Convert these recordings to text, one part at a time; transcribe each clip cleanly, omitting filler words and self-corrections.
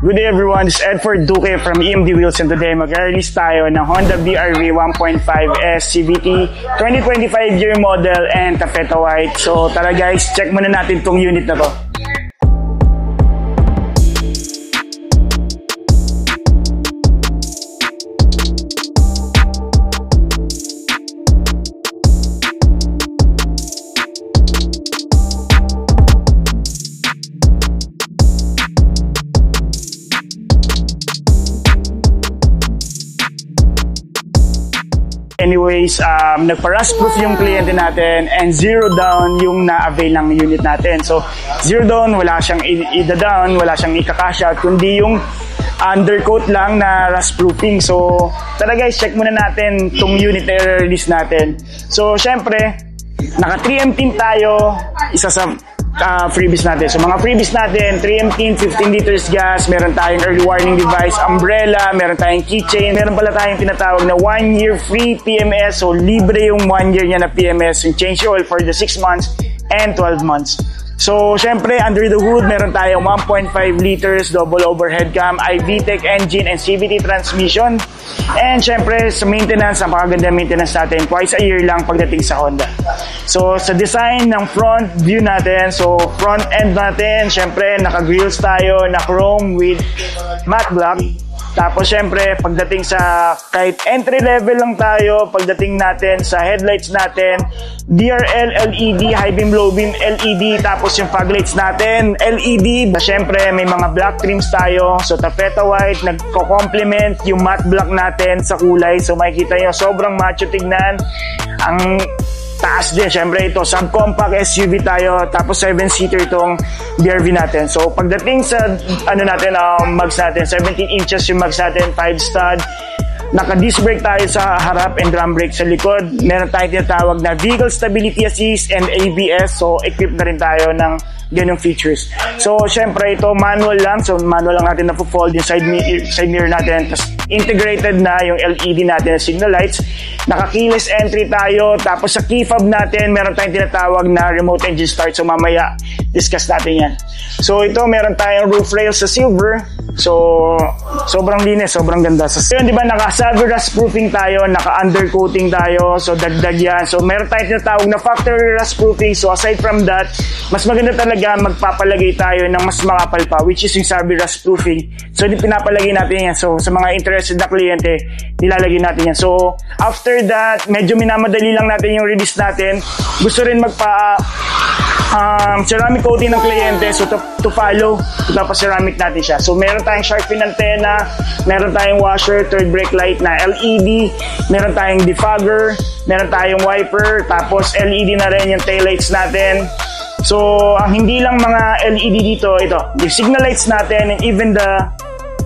Good day everyone, this is Edford Duque from EMD Wheels and today mag-release tayo ng Honda BR-V 1.5S CVT 2025 year model and taffeta white. So tara guys, check muna natin tong unit na to. Anyways, nagpa-rust proof yung kliyente natin and zero down yung na-avail ng unit natin. So, zero down, wala siyang ida-down, wala siyang ikakash out, kundi yung undercoat lang na rust proofing. So, tara guys, check muna natin tong unit na release natin. So, syempre, naka 3M team tayo, isa sa freebies natin. So mga freebies natin, 3M team, 15 liters gas, meron tayong early warning device, umbrella, meron tayong keychain, meron pala tayong tinatawag na 1 year free PMS. So libre yung 1 year niya na PMS, yung change oil for the 6 months and 12 months. So, syempre, under the hood, meron tayong 1.5 liters double overhead cam, iVTEC engine and CVT transmission. And syempre, sa maintenance, ang pakaganda maintenance natin, twice a year lang pagdating sa Honda. So, sa design ng front view natin, so front end natin, syempre, naka-grills tayo, na chrome with matte black. Tapos syempre, pagdating sa kahit entry level lang tayo, pagdating natin sa headlights natin, DRL LED, high beam, low beam LED, tapos yung fog lights natin, LED. Syempre, may mga black trims tayo. So, taffeta white, nagko-complement yung matte black natin sa kulay. So, makikita nyo, sobrang macho tignan. Ang taas din, syempre ito, subcompact SUV tayo, tapos 7-seater itong BR-V natin. So, pagdating sa, mags natin, 17 inches yung mags natin, 5 stud, naka-disc brake tayo sa harap and drum brake sa likod. Meron tayong tinatawag na Vehicle Stability Assist and ABS, so equipped na rin tayo ng ganyung features. So, syempre ito, manual lang. So, manual lang natin na-fold yung side mirror natin. Tapos, integrated na yung LED natin na signal lights. Naka-keyless entry tayo. Tapos, sa key fob natin, meron tayong tinatawag na remote engine start. So, mamaya, discuss natin yan. So, ito, meron tayong roof rail sa silver. So, sobrang linis, sobrang ganda. So, yun, di ba, naka-savvy rust proofing tayo, naka-undercoating tayo. So, dagdag yan. So, meron tayong tinatawag na factory rust proofing. So, aside from that, mas maganda talaga magpapalagay tayo ng mas makapal pa, which is yung savvy rust proofing. So, pinapalagay natin yan. So, sa mga interested na kliyente, nilalagay natin yan. So, after that, medyo minamadali lang natin yung release natin. Gusto rin ceramic coating ng kliyente. So, to follow, ceramic natin siya. So, meron tayong shark fin antenna, meron tayong washer, third brake light na LED, meron tayong defogger, meron tayong wiper, tapos LED na rin yung taillights natin. So, ang hindi lang mga LED dito, ito, yung signal lights natin and even the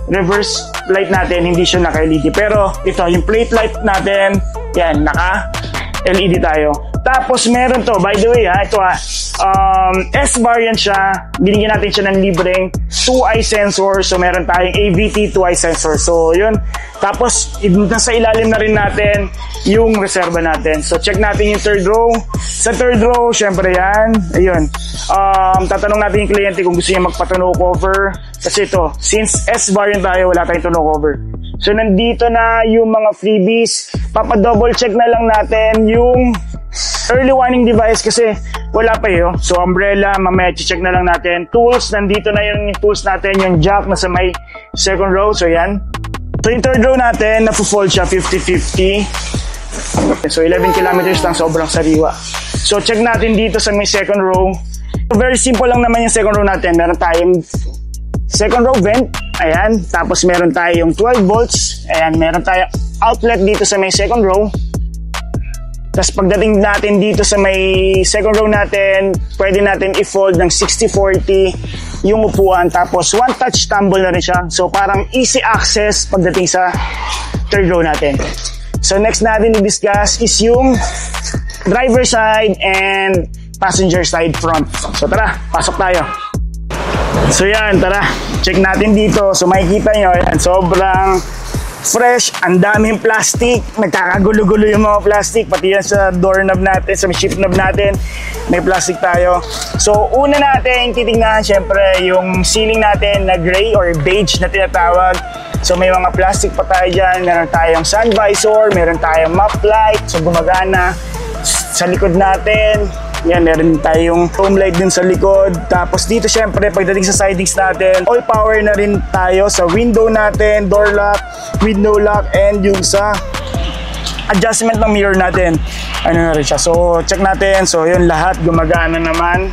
reverse light natin, hindi siya naka-LED. Pero, ito, yung plate light natin, yan, naka-LED tayo. Tapos, meron to, by the way, ito S-variant siya. Binigyan natin siya ng libreng 2-eye sensor. So, meron tayong AVT 2-eye sensor. So, yun. Tapos, nasa ilalim na rin natin yung reserva natin. So, check natin yung third row. Sa third row, syempre yan. Ayun. Tatanong natin yung kliyente kung gusto niya magpa-tonneau cover. Kasi ito, since S-variant tayo, wala tayong tonneau cover. So, nandito na yung mga freebies. Papa-double check na lang natin yung early warning device kasi wala pa yun. So, umbrella, mamaya check na lang natin. Tools, nandito na yung tools natin. Yung jack na sa may second row. So, yan. So, yung third row natin, napo-fold siya 50-50. So, 11 kilometers lang, sobrang sariwa. So, check natin dito sa may second row. So, very simple lang naman yung second row natin. Meron tayong second row vent. Ayan. Tapos, meron tayong 12 volts. Ayan. Meron tayong outlet dito sa may second row. Tapos pagdating natin dito sa may second row natin, pwede natin i-fold ng 60-40 yung upuan. Tapos one touch tumble na rin siya. So parang easy access pagdating sa third row natin. So next natin i-discuss is yung driver side and passenger side front. So tara, pasok tayo. So yan, tara. Check natin dito. So makikita nyo, yan, sobrang fresh, ang daming plastic, nagkakagulo-gulo yung mga plastic, pati yan sa doorknob natin, sa ship knob natin, may plastic tayo. So, una natin titingnan, syempre, yung ceiling natin na gray or beige na tinatawag. So, may mga plastic pa tayo dyan, meron tayong sun visor, meron tayong map light, so gumagana. Sa likod natin, yan, meron tayong home light din sa likod. Tapos dito syempre, pagdating sa sidings natin, all power na rin tayo sa window natin, door lock, window lock, and yung sa adjustment ng mirror natin. Ano na rin siya. So, check natin. So, yun, lahat gumagana naman.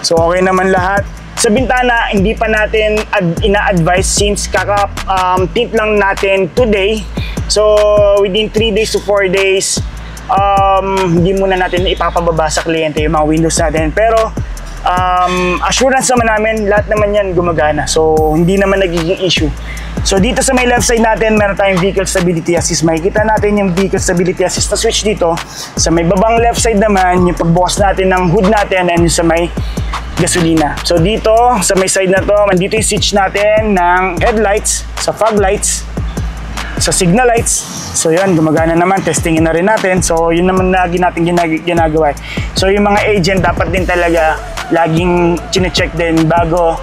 So, okay naman lahat. Sa bintana, hindi pa natin ina-advise since kaka-tint lang natin today. So, within 3 days to 4 days, hindi muna natin ipapababa sa kliyente yung mga windows natin. Pero assurance naman namin, lahat naman yan gumagana. So hindi naman nagiging issue. So dito sa may left side natin, meron tayong vehicle stability assist. Makikita natin yung vehicle stability assist na switch dito. Sa may babang left side naman, yung pagbukas natin ng hood natin and yung sa may gasolina. So dito, sa may side na to, mandito yung switch natin ng headlights, sa fog lights, sa signal lights. So yan, gumagana naman, testingin na rin natin. So yun naman lagi natin ginagawa. So yung mga agent dapat din talaga laging chine-check din bago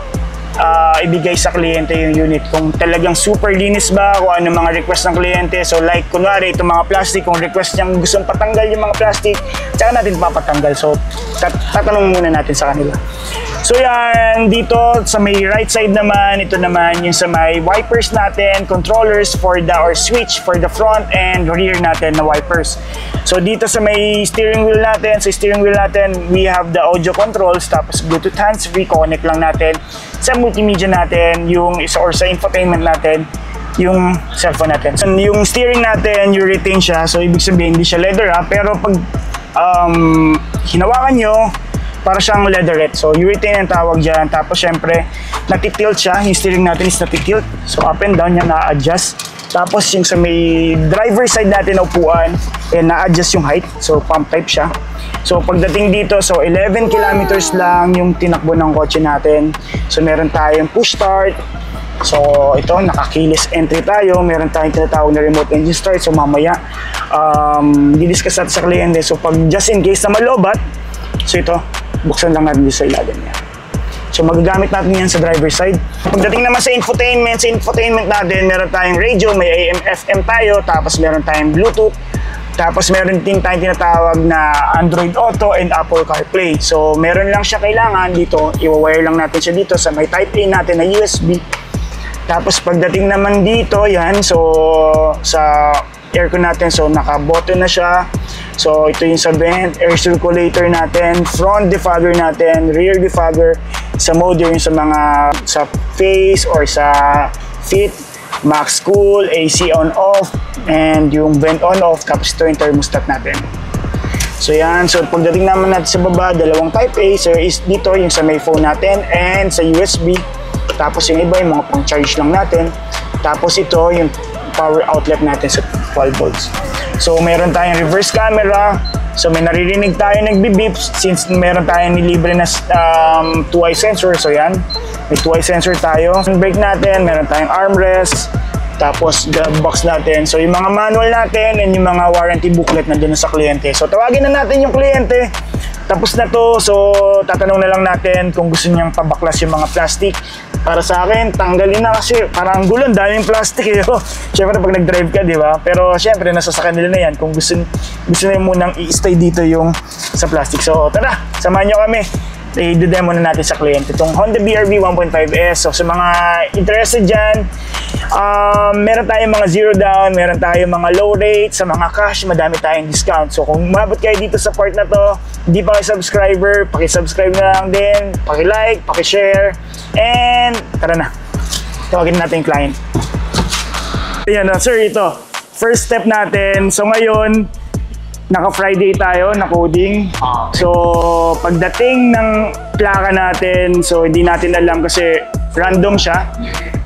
ibigay sa kliyente yung unit. Kung talagang super linis ba, kung ano mga request ng kliyente. So like, kunwari, itong mga plastic, kung request niyang gustong patanggal yung mga plastic, tsaka natin papatanggal. So tatanong muna natin sa kanila. So yan, dito sa may right side naman, ito naman yung sa may wipers natin, controllers for the, or switch for the front and rear natin na wipers. So dito sa may steering wheel natin, sa steering wheel natin, we have the audio controls, tapos Bluetooth hands-free, connect lang natin sa multimedia natin, yung isa or sa infotainment natin, yung cellphone natin. So, yung steering natin, urethane siya, so ibig sabihin hindi siya leather pero pag hinawakan nyo, para siyang leatherette. So urethane ang tawag dyan. Tapos syempre, natitilt siya. Yung steering natin is natitilt. So up and down niya na-adjust. Tapos yung sa may driver side natin na upuan, na-adjust yung height. So pump type siya. So pagdating dito, so 11 kilometers lang yung tinakbo ng kotse natin. So meron tayong push start. So ito, naka-keyless entry tayo. Meron tayong tinatawag na remote engine start. So mamaya, didiscuss natin sa kliyente. So pag just in case na malobat, so ito, buksan lang natin sa ilalim niya. So magagamit natin yan sa driver side. Pagdating naman sa infotainment natin, meron tayong radio, may AM, FM tayo, tapos meron tayong Bluetooth, tapos meron din tayong tinatawag na Android Auto and Apple CarPlay. So meron lang siya kailangan dito, i-wire lang natin siya dito sa may Type A natin na USB. Tapos pagdating naman dito, yan, so sa aircon natin, so naka-button na siya. So ito yung sa vent, air circulator natin, front defogger natin, rear defogger, sa mode yung sa mga sa face or sa fit, max cool, AC on off, and yung vent on off, tapos ito yung thermostat natin. So yan, so pagdating naman natin sa baba, dalawang type A, so is dito yung sa may phone natin and sa USB. Tapos yung iba yung mga pang charge lang natin. Tapos ito yung power outlet natin sa 12 volts. So meron tayong reverse camera. So may naririnig tayo nagbi-beep since meron tayong nilibre na 2-eye sensor. So yan, may 2-eye sensor tayo. Brake natin, meron tayong armrest. Tapos glove box natin. So yung mga manual natin and yung mga warranty booklet nandun sa kliyente. So tawagin na natin yung kliyente. Tapos na to, so tatanong na lang natin kung gusto niyang pabaklas yung mga plastic. Para sa akin, tanggalin na kasi parang gulo, daming plastic eh. Siyempre pag nag-drive ka, di ba? Pero siyempre, nasa sa kanila na yan kung gusto nyo munang i-stay dito yung sa plastic. So tara, samahan nyo kami. I-demo na natin sa kliyente itong Honda BRV 1.5S. So sa mga interested dyan, meron tayong mga zero down, meron tayong mga low rate, sa mga cash, madami tayong discount. So kung umabot kayo dito sa part na to, hindi pa kayo subscriber, paki-subscribe na lang din, paki-like, paki-share, and tara na, tawagin natin yung client. Ayan na, sir, ito. First step natin. So ngayon, naka-Friday tayo na coding. So pagdating ng plaka natin, so hindi natin alam kasi random siya.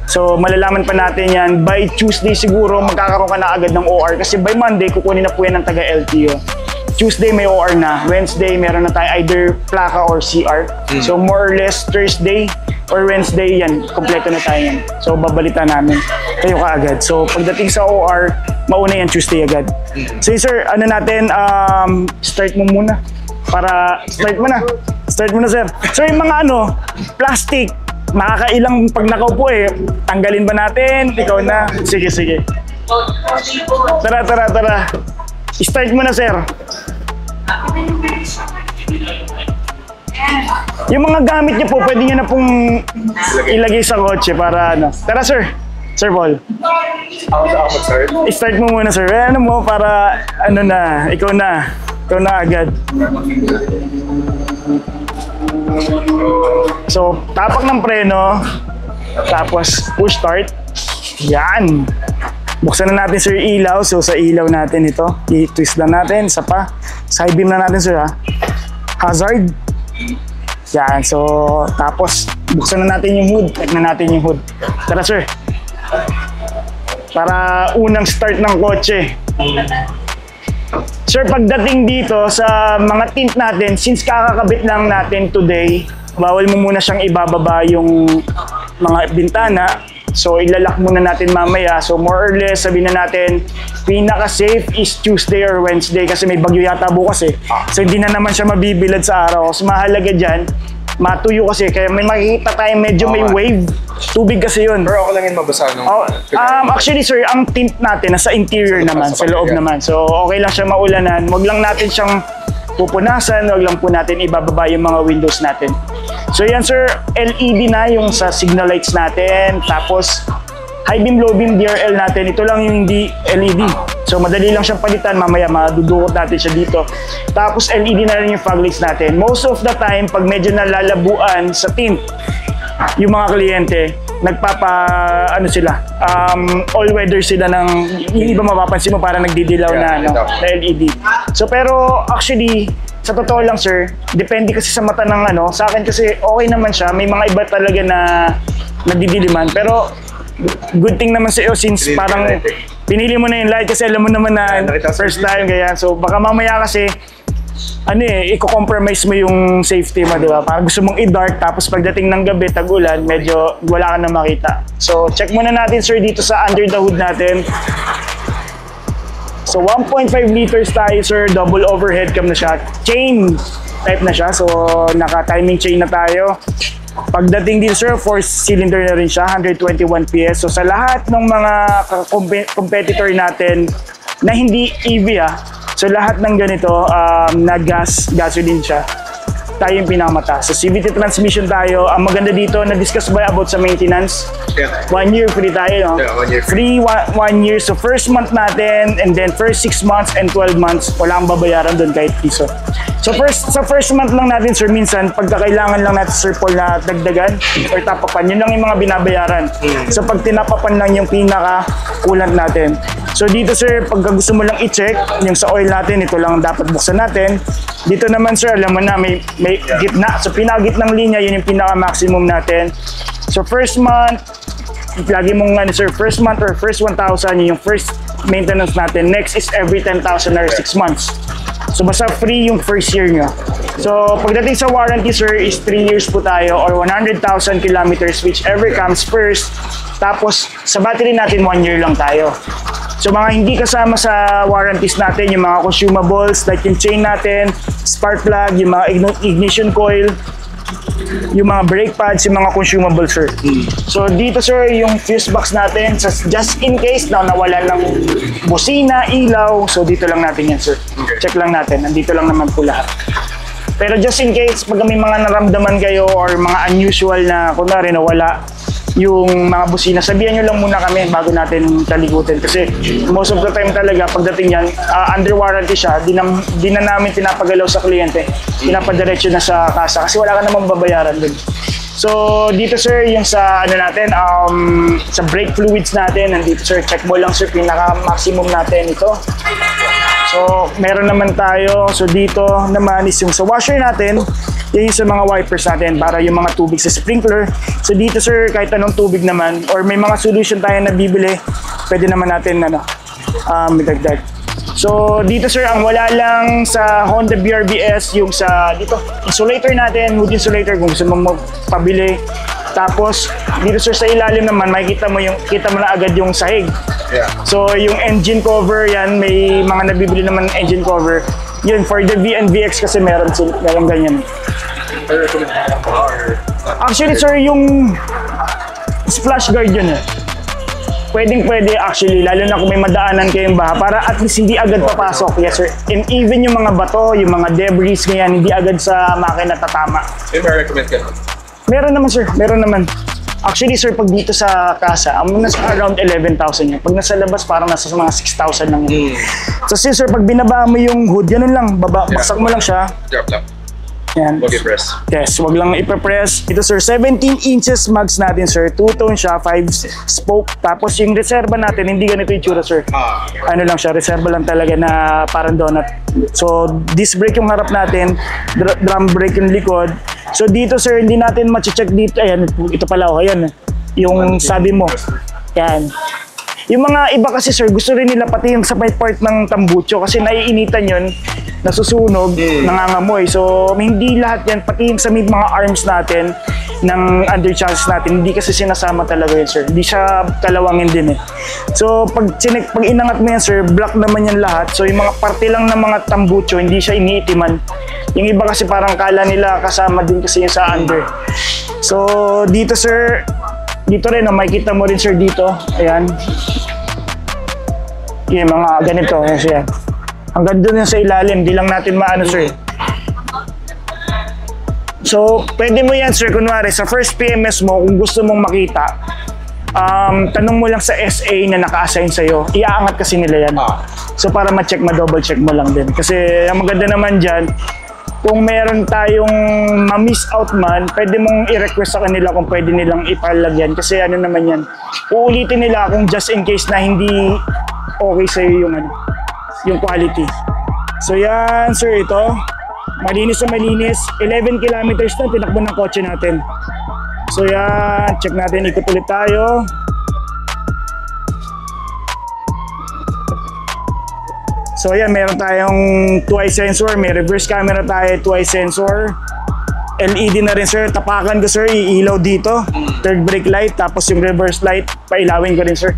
So malalaman pa natin yan by Tuesday siguro, magkakaroon ka na agad ng OR kasi by Monday kukunin na po yan ng taga LTO. Tuesday may OR na, Wednesday meron na tayo either plaka or CR. So more or less Thursday or Wednesday yan, kompleto na tayo yan. So babalita namin kayo kaagad. So pagdating sa OR, mauna yan Tuesday agad. So sir, ano natin, start mo muna. Start mo na sir. Sir, yung mga plastic, makakailang pag nakaupo tanggalin ba natin? Ikaw na. Sige. Tara. Start mo na sir. Yung mga gamit niyo po, pwede niyo na pong ilagay sa kotse para Tara sir. Sir Paul. Start mo muna sir. Para ikaw na agad. So, tapak ng preno, tapos push start. Yan. Buksan na natin sir ilaw. So, sa ilaw natin ito, i-twist lang natin. Sa high beam na natin sir ha. Hazard. Yan. So, tapos buksan na natin yung hood. Check na natin yung hood. Tara sir. Para unang start ng kotse. Sir, pagdating dito sa mga tint natin, since kakakabit lang natin today, bawal mo muna siyang ibababa yung mga bintana. So, ilalak muna natin mamaya. So, more or less, sabihin na natin, pinaka-safe is Tuesday or Wednesday kasi may bagyo yata bukas So, hindi na naman siya mabibilad sa araw. So, mahalaga dyan, matuyo kasi. Kaya may makikita tayo medyo may wave. Tubig kasi yun. Pero ako lang yun mabasa nung... Actually sir, ang tint natin nasa interior naman, sa loob naman. So okay lang siya maulanan. Huwag lang natin siyang pupunasan, huwag lang po natin ibababa yung mga windows natin. So yan sir, LED na yung sa signal lights natin. Tapos high beam, low beam, DRL natin. Ito lang yung hindi LED. So madali lang siyang palitan. Mamaya madudukot natin siya dito. Tapos LED na rin yung fog lights natin. Most of the time, pag medyo nalalabuan sa tint, yung mga kliyente, all-weather sila ng, yung iba mapapansin mo para nagdidilaw na LED. So pero actually, sa totoo lang sir, depende kasi sa mata ng sa akin kasi okay naman siya. May mga iba talaga na nagdidiliman. Pero good thing naman sa iyo since parang pinili mo na yung light kasi alam mo naman na first time kaya. So baka mamaya kasi i-compromise mo yung safety mo, di ba? Parang gusto mong i-dark, tapos pagdating ng gabi, tag-ulan, medyo wala ka na makita. So, check muna natin, sir, dito sa under the hood natin. So, 1.5 liters tayo, sir. Double overhead cam na siya. Chain type na siya. So, naka-timing chain na tayo. Pagdating din, sir, 4-cylinder na rin siya. 121 PS. So, sa lahat ng mga competitor natin na hindi EV, so lahat ng ganito na gasoline siya, tayo yung pinakamataas. So CVT transmission tayo. Ang maganda dito, na-discuss ba about sa maintenance? 1 year free tayo, no? Yeah, 1 year free. 1 year. So first month natin, and then first 6 months and 12 months, wala kang babayaran doon kahit piso. So sa first month lang natin, sir, minsan, pagkakailangan lang natin, sir Paul, na dagdagan or tapapan, yun lang yung mga binabayaran. So pag tinapapan lang yung pinaka-coolant natin. So dito, sir, pag gusto mo lang i-check, yung sa oil natin, ito lang dapat buksan natin. Dito naman, sir, alam mo na, may gitna. So pinakagitnang linya, yun yung pinaka-maximum natin. So first month, lagi mong sir, first month or first 1,000, yun yung first maintenance natin. Next is every 10,000 or 6 months. So basta free yung first year nyo. So pagdating sa warranty, sir, is 3 years po tayo or 100,000 kilometers, whichever comes first. Tapos sa battery natin, 1 year lang tayo. So mga hindi kasama sa warranties natin, yung mga consumables like yung chain natin, spark plug, yung mga ignition coil, yung mga brake pads, yung mga consumables, sir. So dito, sir, yung fuse box natin, just in case na nawala ng busina, ilaw, so dito lang natin yan, sir. Check lang natin, nandito lang naman po lahat. Pero just in case, pag may mga naramdaman kayo or mga unusual na, kunwari nawala yung mga busina, sabihan nyo lang muna kami bago natin talikutin. Kasi most of the time talaga, pagdating yan, under warranty siya, di na namin pinapagalaw sa kliyente. Pinapadiretso na sa kasa kasi wala ka namang babayaran dun. So, dito, sir, yung sa, natin, sa brake fluids natin, nandito, sir, check mo lang, sir, pinaka-maximum natin ito. So, meron naman tayo. So, dito naman is yung sa washer natin, yan yung sa mga wipers natin para yung mga tubig sa sprinkler. So, dito, sir, kahit anong tubig naman, or may mga solution tayo na bibili, pwede naman natin, idagdag. So, dito, sir, ang wala lang sa Honda BRBS, yung sa, dito, insulator natin, wood insulator, kung gusto mong magpabili, Tapos dito sir sa ilalim naman makikita mo na agad yung sahig. Yeah. So yung engine cover yan, may mga nabibili naman ng engine cover. Yun for the VNVX kasi meron ganyan. Actually sir, yung splash guard yun eh. Pwede actually, lalo na kung may madaanan kayong baha para at least hindi agad papasok. Yes sir. And even yung mga bato, yung mga debris ganyan, hindi agad sa makina tatama. May recommend ka? Meron naman sir, meron naman. Actually sir, pag dito sa casa, nasa around 11,000 yun. Pag nasa labas, parang nasa mga 6,000 lang yun. So sir, pag binaba mo yung hood, ganun lang, baksak mo lang siya. Drop lang. Yan. Wag i-press. Yes, wag lang ipe-press. Ito sir, 17 inches mags natin sir. Two-tone siya, 5 spoke. Tapos yung reserva natin, hindi ganito yung tsura sir. Okay. Ano lang siya, reserva lang talaga na parang donut. So, disc brake yung harap natin, drum brake yung likod. So dito sir, hindi natin ma-check dito. Ayan, ito pala oh, ayan. Yung sabi mo. Yan. Yung mga iba kasi sir, gusto rin nila pati yung sa may part ng tambucho kasi naiinitan yun, nasusunog, nangangamoy. So hindi lahat yan, pati yung sa may mga arms natin ng under chassis natin, hindi kasi sinasama talaga yun sir. Hindi siya kalawangin din eh. So pag inangat mo yan sir, black naman yan lahat. So yung mga parte lang ng mga tambucho, hindi siya iniitiman. Yung iba kasi parang kala nila kasama din kasi yung sa under. So dito sir, dito rin, makikita mo rin sir dito. Ayan. Yung mga ganito. Ayan. Hanggang doon yung sa ilalim. Di lang natin maano sir. So, pwede mo yan sir. Kunwari, sa first PMS mo, kung gusto mong makita, tanong mo lang sa SA na naka-assign sa'yo. Iaangat kasi nila yan. So, para ma-check, ma-double check mo lang din. Kasi, ang maganda naman dyan, kung meron tayong ma-miss out man, pwede mong i-request sa kanila kung pwede nilang ipalagyan. Kasi ano naman yan, uulitin nila kung just in case na hindi okay sa'yo yung quality. So yan, sir, ito. Malinis na malinis. 11 kilometers na tinakbo ng kotse natin. So yan, check natin, ikot ulit tayo. So ayan, meron tayong 2-eye sensor, may reverse camera tayo, 2-eye sensor. LED na rin sir, tapakan ko sir, iilaw dito. Third brake light, tapos yung reverse light, pailawin ko rin sir.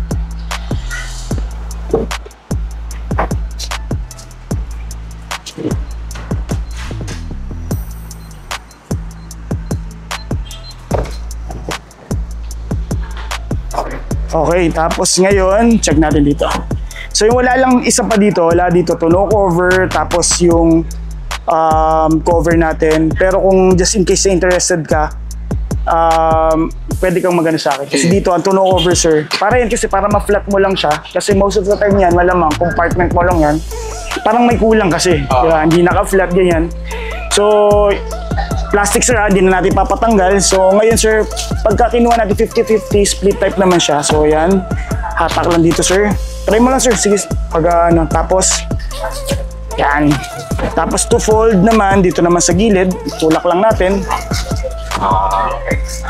Okay, tapos ngayon, check natin dito. So yung wala lang isa pa dito, wala dito to, no cover, tapos yung cover natin. Pero kung just in case interested ka, pwede kang magano sa akin. Kasi dito, ang no cover sir, para yan kasi para ma-flat mo lang siya. Kasi most of the time yan, malamang, compartment mo lang yan. Parang may kulang kasi, diba? Hindi naka-flat, ganyan. So, plastic sir, hindi na natin papatanggal. So ngayon sir, pagka kinuha natin 50-50, split type naman siya. So yan, hatak lang dito sir. Try mo lang sir, sige, tapos yan. Tapos to fold naman, dito naman sa gilid, tulak lang natin.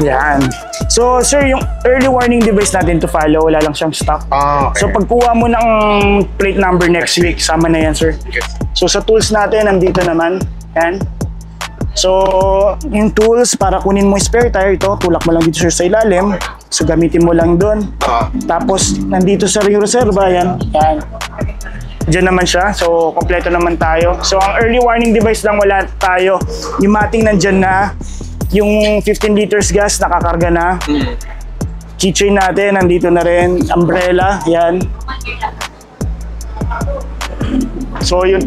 Yan. So sir, yung early warning device natin to follow, wala lang siyang stock. Okay. So pagkuha mo ng plate number next week, sama na yan sir. So sa tools natin, nandito naman, yan. So, yung tools para kunin mo yung spare tire, ito, tulak mo lang dito sir sa ilalim. So, gamitin mo lang doon. Tapos, nandito sa ring reserva, yan. Yan. Diyan naman siya. So, kompleto naman tayo. So, ang early warning device lang wala tayo. Yung mating nandyan na. Yung 15 liters gas, nakakarga na. Keychain natin, nandito na rin. Umbrella, yan. So yung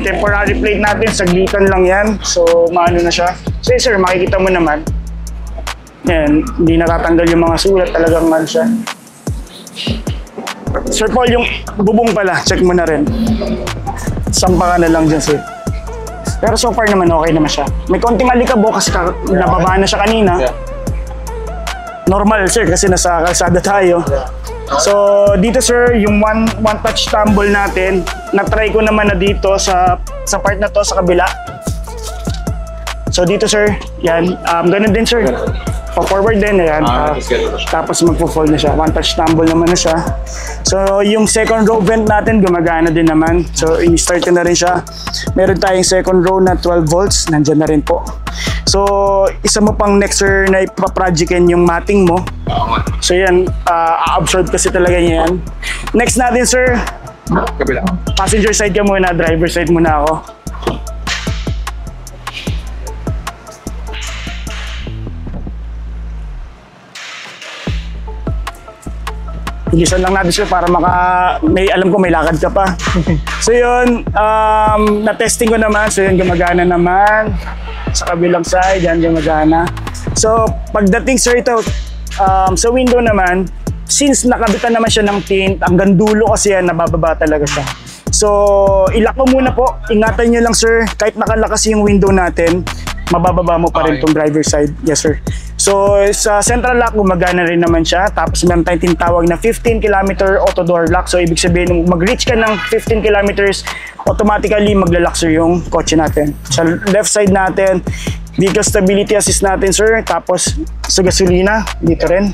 temporary plate natin, saglitan lang yan. So maano na siya. So sir, makikita mo naman. Yan, hindi natatanggal yung mga sulat. Talagang man siya. Sir Paul, yung bubong pala, check mo na rin. Sampa ka na lang dyan sir. Pero so far naman okay naman siya. May konting alikabo kasi nababa na siya kanina. Normal sir kasi nasa kalsada tayo. So dito sir, yung one touch tumble natin, na-try ko naman na dito sa part na to sa kabila. So dito sir, yan, ganun din sir. pa-forward din, ayan. Tapos magpo-fold na siya. One touch tumble naman na siya. So, yung second row vent natin, gumagana din naman. So, in-start ko na rin siya. Meron tayong second row na 12 volts, nandyan na rin po. So, isa mo pang next sir na ipaprojectin yung matting mo. So, yan, absorb kasi talaga yan. Next natin, sir, kabila. Passenger side ka muna, driver side muna ako. Bilisan lang natin siya para alam ko may lakad ka pa. So yun, na-testing ko naman. So yun, gumagana naman. Sa kabilang side, yan gumagana. So pagdating sir ito, sa window naman, since nakabitan naman siya ng tint, hanggang dulo kasi yan, nabababa talaga siya. So ilock mo muna po. Ingatan nyo lang sir, kahit nakalakas yung window natin, mabababa mo pa rin itong driver side. Yes sir. So sa central lock, gumagana rin naman siya. Tapos meron tayong tinatawag na 15 km auto door lock. So ibig sabihin, mag-reach ka ng 15 kilometers, automatically maglalak sir yung kotse natin. Sa left side natin, vehicle stability assist natin sir. Tapos sa gasolina, dito rin.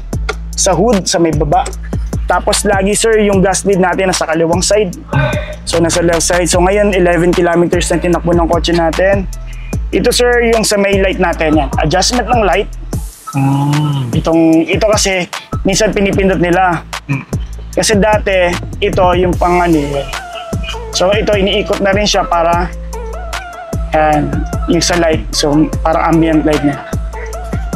Sa hood, sa may baba. Tapos lagi sir, yung gas lead natin nasa kaliwang side. So nasa left side. So ngayon, 11 kilometers na tinakbo ng kotse natin. Ito sir, yung sa may light natin yan. Adjustment ng light. Ito kasi, minsan pinipindot nila. Kasi dati, ito yung pang So ito, iniikot na rin siya para yung sa light. So parang ambient light niya.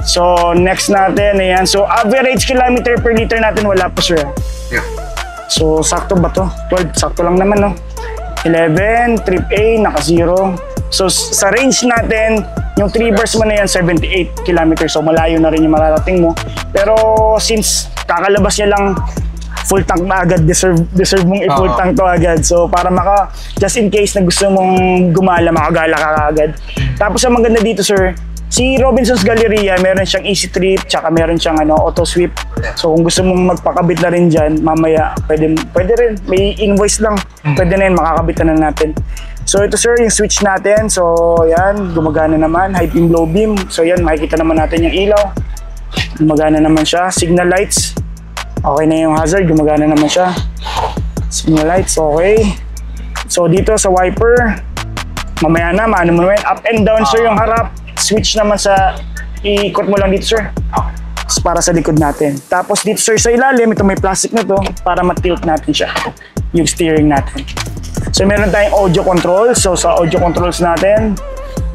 So next natin, ayan. So average kilometer per liter natin wala po sir. Yeah. So sakto ba to? 12, sakto lang naman no? 11, trip A, naka-0. So sa range natin, yung 3 bars mo na yan, 78 kilometers. So malayo na rin yung mararating mo. Pero since kakalabas niya lang, full tank na agad, deserve mong i-full tank to agad. So para just in case na gusto mong gumala, makagala ka agad. Tapos ang maganda dito sir, si Robinson's Galleria, meron siyang easy trip, tsaka meron siyang auto sweep. So kung gusto mong magpakabit na rin dyan, mamaya pwede rin, may invoice lang, pwede na yun, makakabit na natin. So ito sir, yung switch natin. So yan, gumagana naman, high beam, low beam. So yan, makikita naman natin yung ilaw. Gumagana naman siya. Signal lights, okay na yung hazard, gumagana naman siya. Signal lights, okay. So dito sa wiper, mamaya na, maano mo naman, up and down sir yung harap. Switch naman sa, iikot mo lang dito sir. Para sa likod natin. Tapos dito sir sa ilalim, ito may plastic na to, para matilt natin siya. Yung steering natin. So meron tayong audio control. So sa audio controls natin,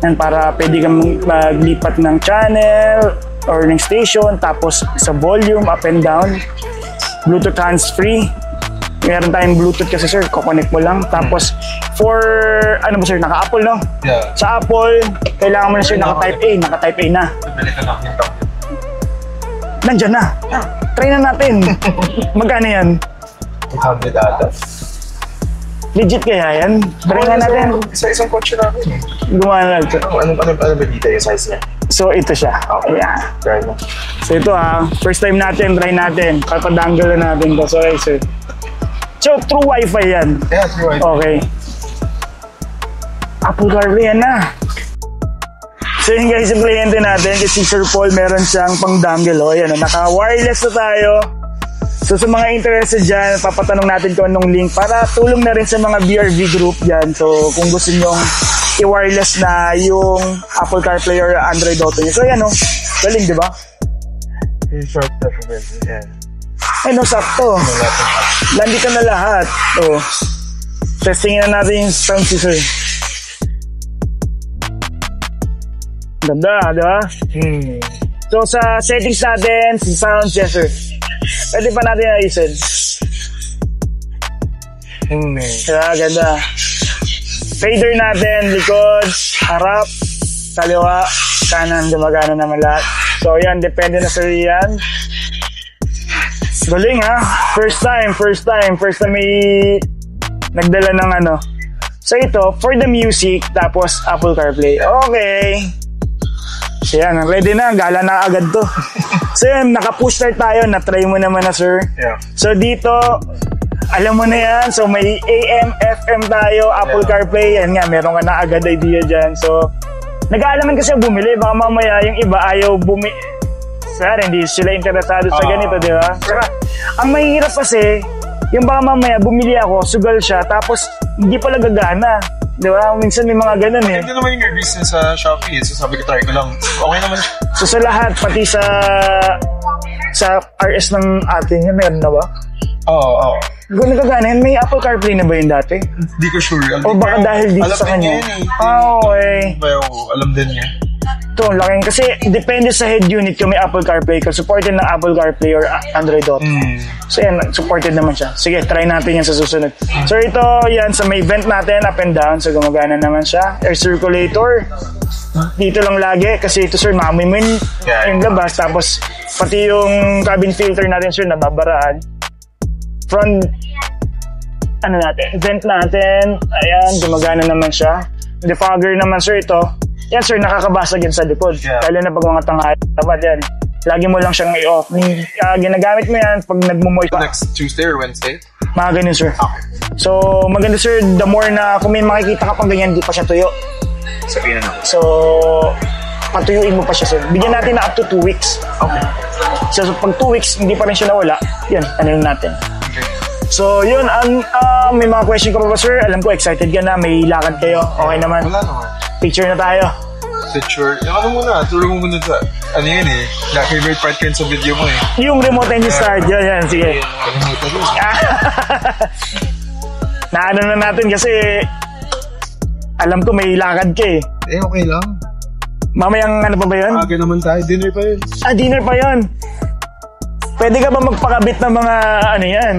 and para pwede kang maglipat ng channel or ng station. Tapos sa volume, up and down. Bluetooth hands-free. Meron tayong Bluetooth kasi sir, kukonect mo lang. Tapos for, ano ba sir, naka-Apple no? Yeah. Sa Apple, kailangan mo na sir naka-Type A. Naka-Type A na. Nandyan na. Try na natin. Magkano yan? 800 ata. Legit kaya yan? Try na natin. Isang kotse namin. Gumana na ito. Ano ba dito yung size niya? So ito siya. Okay. Yeah. Try mo. So ito first time natin, try natin. Papadangle na natin to. So sir. So true Wi-Fi yan. Yeah, true Wi-Fi. Okay. Apple CarPlay yan na. So yun guys, yung kliyente natin, kasi Sir Paul, meron siyang pang dangle. Ayan, naka-wireless na tayo. So sa mga interested dyan, papatanong natin kung anong link para tulong na rin sa mga BRV group dyan. So kung gusto nyong i-wireless na yung Apple CarPlay or Android Auto nyo. So yan galing diba? Yung short na prevent. Yan. Ay sakto. Nandito na lahat. Testing na natin yung sound sir. Ganda, diba? So sa settings natin, sa sound, yes sir. Pwede pa natin ayusin. Diba, ganda. Fader natin, likod, harap, kaliwa, kanan, gumagana naman lahat. So yan, depende na sa yan. Galing first time may nagdala ng So ito, for the music, tapos Apple CarPlay. Okay. So yan, ready na, gala na agad to. So yan, naka-push start tayo, na-try mo naman na sir. Yeah. So dito, alam mo na yan, so may AM, FM tayo, Apple CarPlay, yan nga, meron ka na agad idea dyan. So, nag-aalaman kasi bumili, baka mamaya yung iba ayaw Sir, hindi sila interesado sa ganito, di ba? Saka, ang mahirap kasi, yung baka mamaya bumili ako, sugal siya, tapos hindi pala gagana. Di ba? Minsan may mga ganun eh. Hindi naman yung reviews niya sa Shopee. So sabi ko, try ko lang. Okay naman siya. So sa lahat, pati sa RS ng atin, yun, meron na ba? Oo. Kung nagagana yun, may Apple CarPlay na ba yun dati? Hindi ko sure. O baka dahil dito sa kanya? Okay. Alam din niya. Ito, laking kasi depende sa head unit kung may Apple CarPlay. Kung supported ng Apple CarPlay or Android Auto. So yan, supported naman siya. Sige, try natin yan sa susunod. So ito, yan, sa may vent natin, up and down. So gumagana naman siya. Air circulator. Dito lang lagi kasi ito sir, maamoy mo yung labas. Tapos pati yung cabin filter natin sir, nababaraan. Front, vent natin. Ayan, gumagana naman siya. Defogger naman sir ito. Yan sir, nakakabasag yan sa likod. Lalo na pag mga tanghali. Dapat yan. Lagi mo lang siyang i-off. Ginagamit mo yan pag nagmumoy pa. Next Tuesday or Wednesday? Mga ganun sir. Okay. So, maganda sir, the more na kung may makikita ka pang ganyan, di pa siya tuyo. Sabihin na. So, patuyuin mo pa siya sir. Bigyan natin na up to 2 weeks. Okay. So, pag 2 weeks, hindi pa rin siya nawala, yan, ano natin. So, yun, may mga question ka pa ba sir? Alam ko, excited ka na, may lakad kayo. Okay naman. Wala naman. Picture na tayo. Picture. Yung ano muna, turo mo muna sa, ano yun eh, favorite part ko yun sa video mo eh. Yung remote engine start, yan, sige. Naano na natin kasi, alam ko may lakad ka eh. Okay lang. Mamayang ano pa ba yun? Aga naman tayo, dinner pa yun. Dinner pa yun. Pwede ka ba magpakabit ng mga ano yan?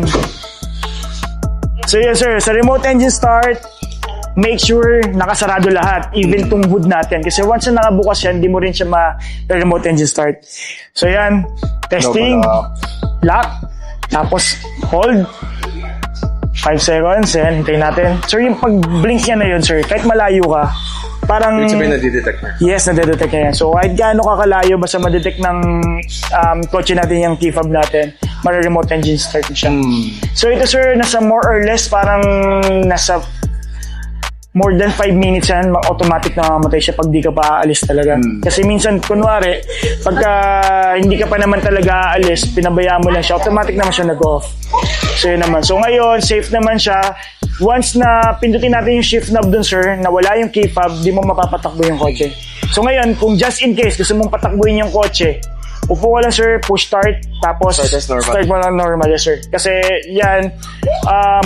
So yes sir, sa remote engine start, make sure nakasarado lahat, even tong hood natin. Kasi once na nakabukas yan, hindi mo rin siya ma-remote engine start. So yan, testing, lock, tapos hold, 5 seconds, yan, hintayin natin. Sir, yung pag-blink niya na yun, sir, kahit malayo ka, parang... Ibig sabihin nadidetect na? Yes, nadidetect na yan. So kahit gaano ka kalayo, basta madetect ng kotse natin yung key fob natin, mara-remote engine start siya. So ito sir, nasa more or less, parang nasa more than 5 minutes yan, automatic na mamatay siya pag di ka pa aalis talaga. Kasi minsan, kunwari, pagka hindi ka pa naman talaga aalis, pinabayaan mo lang siya, automatic naman siya nag-off. So yun naman. So ngayon, safe naman siya. Once na pindutin natin yung shift knob dun sir, na wala yung key fob, di mo mapapatakbo yung kotse. So ngayon, kung just in case gusto mong patakbuhin yung kotse, upo ka lang sir, push start, tapos start mo lang normal, yes sir. Kasi yan,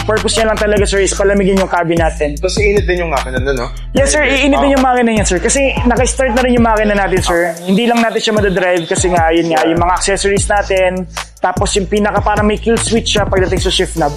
purpose niya lang talaga sir is palamigin yung cabin natin. Tapos iinit din yung makina nun, no? Yes sir, iinit din yung makina niyan sir. Kasi naka-start na rin yung makina natin sir. Hindi lang natin siya madadrive kasi nga, yun nga, yung mga accessories natin, tapos yung pinaka parang may kill switch siya pagdating sa shift knob.